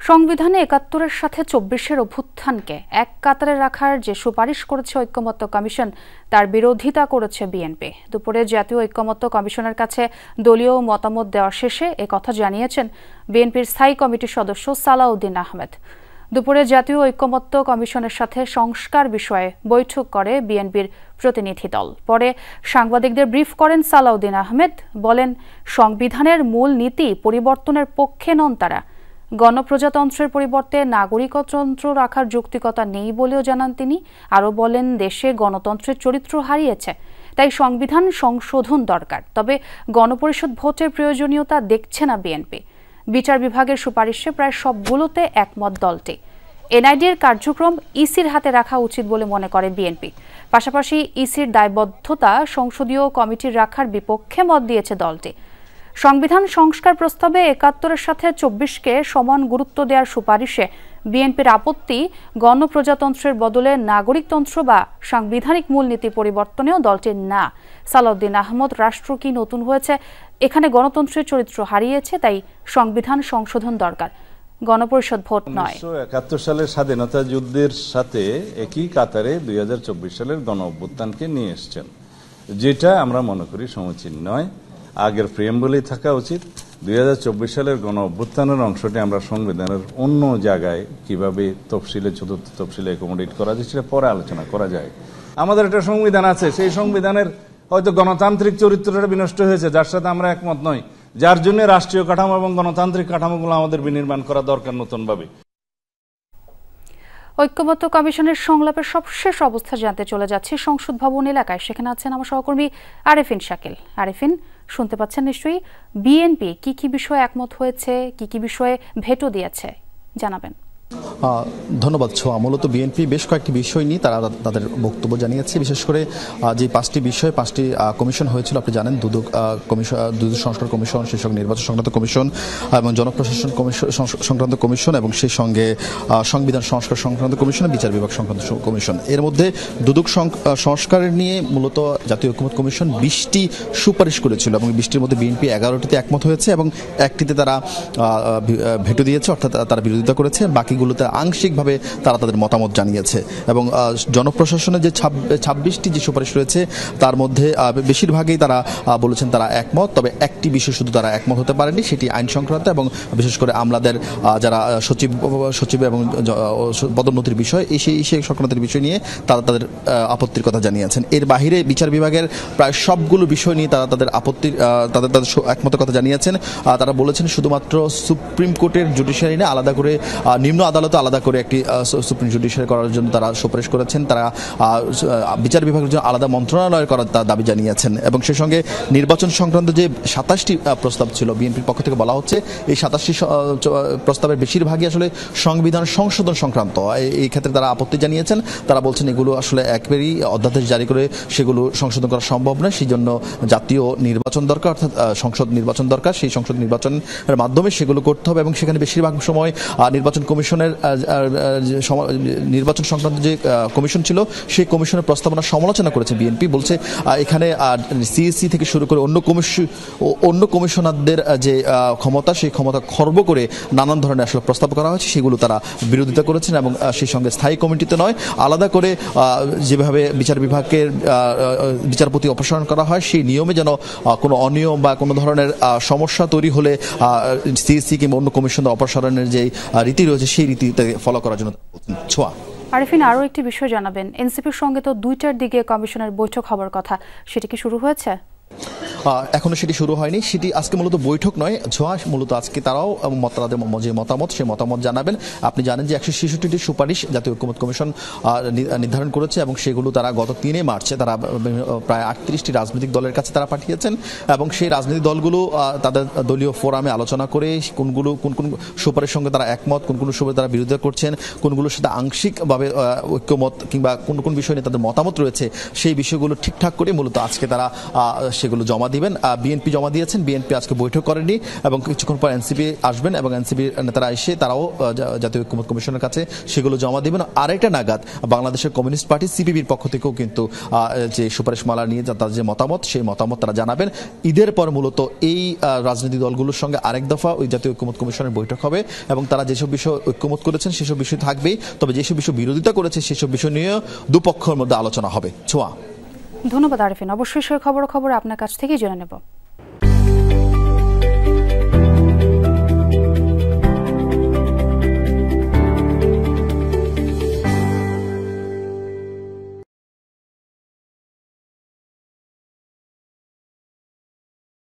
সংবিধানে ৭১-এর সাথে ২৪-এর অভ্যুত্থানকে এক কাতারে রাখার যে সুপারিশ করেছে ঐকমত্য কমিশন তার বিরোধিতা করেছে বিএনপি। দুপুরে জাতীয় ঐকমত্য কমিশনের কাছে দলীয় মতামত দেওয়া শেষে একথা জানিয়েছেন বিএনপির স্থায়ী কমিটির সদস্য সালাউদ্দিন আহমেদ। দুপুরে জাতীয় ঐকমত্য কমিশনের সাথে সংস্কার বিষয়ে বৈঠক করে বিএনপির প্রতিনিধি দল। পরে সাংবাদিকদের ব্রিফ করেন সালাউদ্দিন আহমেদ। বলেন, সংবিধানের মূল নীতি পরিবর্তনের পক্ষে নন তারা। গণপ্রজাতন্ত্রের পরিবর্তে নাগরিকতন্ত্র রাখার যৌক্তিকতা নেই বলেও জানান তিনি। আরও বলেন, দেশে গণতন্ত্রের চরিত্র হারিয়েছে, তাই সংবিধান সংশোধন দরকার। তবে গণপরিষদ ভোটের প্রয়োজনীয়তা দেখছে না বিএনপি। বিচার বিভাগের সুপারিশে প্রায় সবগুলোতে একমত দলটি। এনআইডির কার্যক্রম ইসির হাতে রাখা উচিত বলে মনে করে বিএনপি। পাশাপাশি ইসির দায়বদ্ধতা সংসদীয় কমিটির রাখার বিপক্ষে মত দিয়েছে দলটি। সংবিধান সংস্কার প্রস্তাবে ৭১-এর সাথে ২৪-কে সমান গুরুত্ব দেওয়ার সুপারিশে বিএনপির আপত্তি, গণপ্রজাতন্ত্রের বদলে নাগরিকতন্ত্র বা সাংবিধানিক মূলনীতি পরিবর্তনেও দলটির না। সালাউদ্দিন আহমদ, রাষ্ট্র কি নতুন হয়েছে? এখানে গণতন্ত্রের চরিত্র হারিয়েছে, তাই সংবিধান সংশোধন দরকার, গণপরিষদ ভোট নয়। ১৯৭১ সালের স্বাধীনতা যুদ্ধের সাথে একই কাতারে ২০২৪ সালের গণ অভ্যুত্থানকে নিয়ে এসছেন, যেটা আমরা মনে করি সমীচীন নয়। আগের প্রিয়াম্বলেই থাকা উচিত। ২০২৪ সালের গণ অভ্যুত্থানের অংশটি আমরা সংবিধানের অন্য জায়গায় কিভাবে তফসিলে, চতুর্থ তফসিলে অ্যাকোমোডেট করা যায় সেটা পরে আলোচনা করা যায়। আমাদের একটা সংবিধান আছে, সেই সংবিধানের হয়তো গণতান্ত্রিক চরিত্রটা বিনষ্ট হয়েছে, যার সাথে আমরা একমত নই, যার জন্য রাষ্ট্রীয় কাঠামো এবং গণতান্ত্রিক কাঠামোগুলো আমাদের বিনির্মাণ করা দরকার নতুনভাবে। ঐক্যমত্য কমিশনের সংলাপের সবশেষ অবস্থা জানতে চলে যাচ্ছে সংসদ ভবন এলাকায়। সেখানে আছেন আমার সহকর্মী আরেফিন শাকিল। আরেফিন, শুনতে পাচ্ছেন নিশ্চয়ই। বিএনপি কি কি বিষয়ে একমত হয়েছে, কি কি বিষয়ে ভেটো দিয়েছে, জানাবেন। ধন্যবাদ ছোঁয়া। মূলত বিএনপি বেশ কয়েকটি বিষয় নিয়ে তারা তাদের বক্তব্য জানিয়েছে। বিশেষ করে যে ৫টি বিষয়, ৫টি কমিশন হয়েছিল, আপনি জানেন, দুদক সংস্কার কমিশন, সেই সঙ্গে নির্বাচন সংক্রান্ত কমিশন এবং জনপ্রশাসন সংক্রান্ত কমিশন এবং সেই সঙ্গে সংবিধান সংস্কার সংক্রান্ত কমিশন, বিচার বিভাগ সংক্রান্ত কমিশন। এর মধ্যে দুদক সংস্কারের নিয়ে মূলত জাতীয় ঐকমত্য কমিশন ২০টি সুপারিশ করেছিল এবং ২০টির মধ্যে বিএনপি ১১টিতে একমত হয়েছে এবং একটিতে তারা ভেটো দিয়েছে, অর্থাৎ তারা বিরোধিতা করেছে। বাকিগুলোতে আংশিকভাবে তারা তাদের মতামত জানিয়েছে। এবং জনপ্রশাসনের যে ২৬টি যে সুপারিশ রয়েছে তার মধ্যে বেশিরভাগই তারা বলেছেন তারা একমত। তবে একটি বিষয় শুধু তারা একমত হতে পারেনি, সেটি আইন সংক্রান্ত এবং বিশেষ করে আমলাদের যারা সচিব এবং পদোন্নতির বিষয়, সেই সংক্রান্ত বিষয় নিয়ে তারা তাদের আপত্তির কথা জানিয়েছেন। এর বাহিরে বিচার বিভাগের প্রায় সবগুলো বিষয় নিয়ে তারা তাদের তাদের একমতের কথা জানিয়েছেন। তারা বলেছেন শুধুমাত্র সুপ্রিম কোর্টের জুডিশিয়ারি নিয়ে আলাদা করে, নিম্ন আদালতে আলাদা করে একটি সুপ্রিম জুডিশিয়ারি করার জন্য তারা সুপারিশ করেছেন। তারা বিচার বিভাগের জন্য আলাদা মন্ত্রণালয় করার তার দাবি জানিয়েছেন। এবং সেই সঙ্গে নির্বাচন সংক্রান্ত যে ২৭টি প্রস্তাব ছিল, বিএনপির পক্ষ থেকে বলা হচ্ছে এই ২৭টি প্রস্তাবের বেশিরভাগই আসলে সংবিধান সংশোধন সংক্রান্ত। এই ক্ষেত্রে তারা আপত্তি জানিয়েছেন। তারা বলছেন এগুলো আসলে একেবারেই অধ্যাদেশ জারি করে সেগুলো সংশোধন করা সম্ভব নয়। সেই জন্য জাতীয় নির্বাচন দরকার, অর্থাৎ সংসদ নির্বাচন দরকার। সেই সংসদ নির্বাচনের মাধ্যমে সেগুলো করতে হবে এবং সেখানে বেশিরভাগ সময় নির্বাচন কমিশনের নির্বাচন সংক্রান্ত যে কমিশন ছিল সেই কমিশনের প্রস্তাবনা সমালোচনা করেছে বিএনপি। বলছে এখানে সিএসসি থেকে শুরু করে অন্য কমিশনারদের যে ক্ষমতা, সেই ক্ষমতা খর্ব করে নানান ধরনের আসলে প্রস্তাব করা হয়েছে, সেগুলো তারা বিরোধিতা করেছেন। এবং সেই সঙ্গে স্থায়ী কমিটিতে নয়, আলাদা করে যেভাবে বিচার বিভাগের বিচারপতি অপসারণ করা হয় সেই নিয়মে যেন কোনো অনিয়ম বা কোনো ধরনের সমস্যা তৈরি হলে সিএসসি কিংবা অন্য কমিশনের অপসারণের যে রীতি রয়েছে সেই রীতিতে ফলো করার জন্য ছোঁয়া। আরিফিন, আরও একটি বিষয় জানাবেন। এনসিপির সঙ্গে তো ২টার দিকে কমিশনের বৈঠক হওয়ার কথা, সেটি কি শুরু হয়েছে? এখনো সেটি শুরু হয়নি। সেটি আজকে মূলত বৈঠক নয় ছোঁয়া, মূলত আজকে তারাও তাদের যে মতামত সেই মতামত জানাবেন। আপনি জানেন যে ১৬৬টি সুপারিশ জাতীয় ঐকমত্য কমিশন নির্ধারণ করেছে এবং সেগুলো তারা গত ৩ মার্চে তারা প্রায় ৩৮টি রাজনৈতিক দলের কাছে তারা পাঠিয়েছেন এবং সেই রাজনৈতিক দলগুলো তাদের দলীয় ফোরামে আলোচনা করে কোন কোন সুপারিশের সঙ্গে তারা একমত, কোন সুপারিশ তারা বিরোধিতা করছেন, কোনগুলোর সাথে আংশিকভাবে ঐক্যমত কিংবা কোন বিষয় নিয়ে তাদের মতামত রয়েছে, সেই বিষয়গুলো ঠিকঠাক করে মূলত আজকে তারা সেগুলো জমা দিবেন। বিএনপি জমা দিয়েছেন, বিএনপি আজকে বৈঠক করেনি এবং কিছুক্ষণ পর এনসিপি আসবেন এবং এনসিপির নেতারা এসে তারাও জাতীয় ঐক্যমত্য কমিশনের কাছে সেগুলো জমা দিবেন। আরেকটা নাগাদ বাংলাদেশের কমিউনিস্ট পার্টি সিপিবির পক্ষ থেকেও কিন্তু যে সুপারিশমালা নিয়ে তাদের যে মতামত, সেই মতামত তারা জানাবেন। ঈদের পর মূলত এই রাজনৈতিক দলগুলোর সঙ্গে আরেক দফা ওই জাতীয় ঐক্যমত্য কমিশনের বৈঠক হবে এবং তারা যেসব বিষয় ঐক্যমত করেছেন সেসব বিষয় থাকবেই, তবে যেসব বিষয় বিরোধিতা করেছে সেসব বিষয় নিয়ে দুপক্ষের মধ্যে আলোচনা হবে। ছোঁয়া। ধন্যবাদ আরিফিন। অবশ্যই সেই খবর আপনার কাছ থেকেই জেনে নেব।